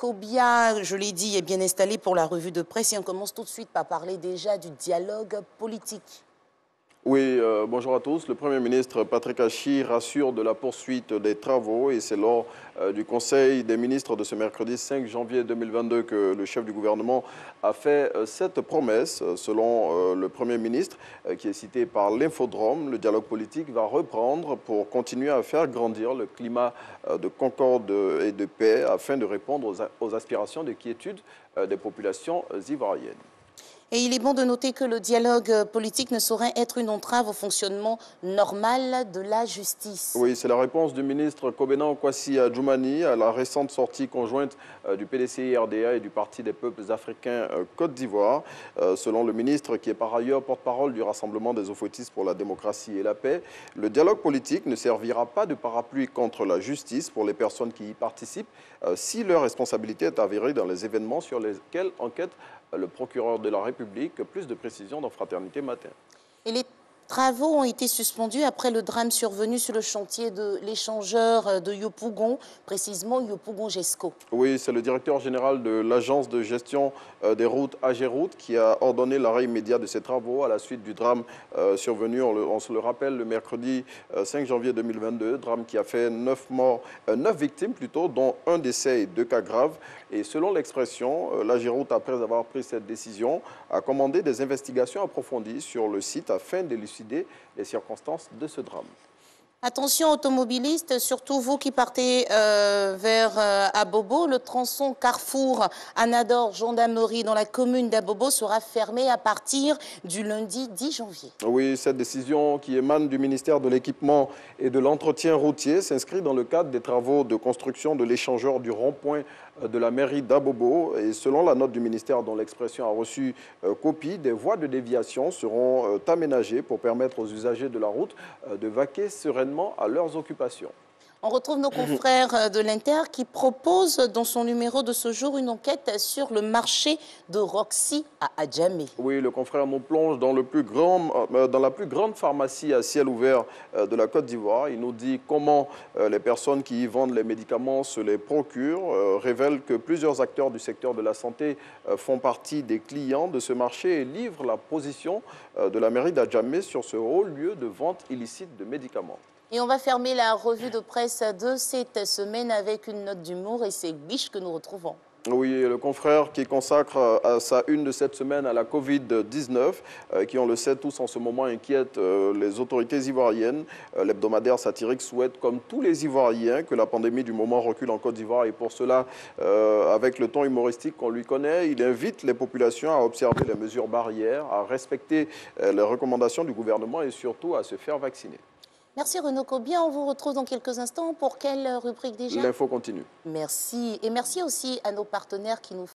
Kobia, je l'ai dit, est bien installé pour la revue de presse et on commence tout de suite par parler déjà du dialogue politique. Oui, bonjour à tous. Le Premier ministre Patrick Achi rassure de la poursuite des travaux et c'est lors du Conseil des ministres de ce mercredi 5 janvier 2022 que le chef du gouvernement a fait cette promesse. Selon le Premier ministre, qui est cité par l'Infodrome, le dialogue politique va reprendre pour continuer à faire grandir le climat de concorde et de paix afin de répondre aux aspirations de quiétude des populations ivoiriennes. Et il est bon de noter que le dialogue politique ne saurait être une entrave au fonctionnement normal de la justice. Oui, c'est la réponse du ministre Kobenan Kwasi Adjoumani à la récente sortie conjointe du PDCI-RDA et du Parti des peuples africains Côte d'Ivoire. Selon le ministre, qui est par ailleurs porte-parole du Rassemblement des Ofotistes pour la démocratie et la paix, le dialogue politique ne servira pas de parapluie contre la justice pour les personnes qui y participent si leur responsabilité est avérée dans les événements sur lesquels enquête le procureur de la République. Plus de précisions dans Fraternité Matin. Et les travaux ont été suspendus après le drame survenu sur le chantier de l'échangeur de Yopougon, précisément Yopougon-Gesco. Oui, c'est le directeur général de l'agence de gestion des routes AGEROUTE qui a ordonné l'arrêt immédiat de ces travaux à la suite du drame survenu, on se le rappelle, le mercredi 5 janvier 2022, drame qui a fait 9 victimes plutôt, dont un décès et 2 cas graves. Et selon l'expression, l'AGEROUTE, après avoir pris cette décision, a commandé des investigations approfondies sur le site afin d'élucider les circonstances de ce drame. Attention automobilistes, surtout vous qui partez vers Abobo, le tronçon Carrefour Anador Gendarmerie dans la commune d'Abobo sera fermé à partir du lundi 10 janvier. Oui, cette décision qui émane du ministère de l'Équipement et de l'Entretien routier s'inscrit dans le cadre des travaux de construction de l'échangeur du rond-point de la mairie d'Abobo. Et selon la note du ministère dont l'expression a reçu copie, des voies de déviation seront aménagées pour permettre aux usagers de la route de vaquer sereinement à leurs occupations. On retrouve nos confrères de l'Inter qui proposent dans son numéro de ce jour une enquête sur le marché de Roxy à Adjamé. Oui, le confrère nous plonge dans la plus grande pharmacie à ciel ouvert de la Côte d'Ivoire. Il nous dit comment les personnes qui y vendent les médicaments se les procurent, révèle que plusieurs acteurs du secteur de la santé font partie des clients de ce marché et livrent la position de la mairie d'Adjamé sur ce haut lieu de vente illicite de médicaments. Et on va fermer la revue de presse de cette semaine avec une note d'humour et c'est Biche que nous retrouvons. Oui, le confrère qui consacre sa une de cette semaine à la Covid-19, qui, on le sait tous, en ce moment inquiète les autorités ivoiriennes. L'hebdomadaire satirique souhaite, comme tous les Ivoiriens, que la pandémie du moment recule en Côte d'Ivoire. Et pour cela, avec le ton humoristique qu'on lui connaît, il invite les populations à observer les mesures barrières, à respecter les recommandations du gouvernement et surtout à se faire vacciner. Merci Renaud Kobia, on vous retrouve dans quelques instants. Pour quelle rubrique déjà? L'info continue. Merci. Et merci aussi à nos partenaires qui nous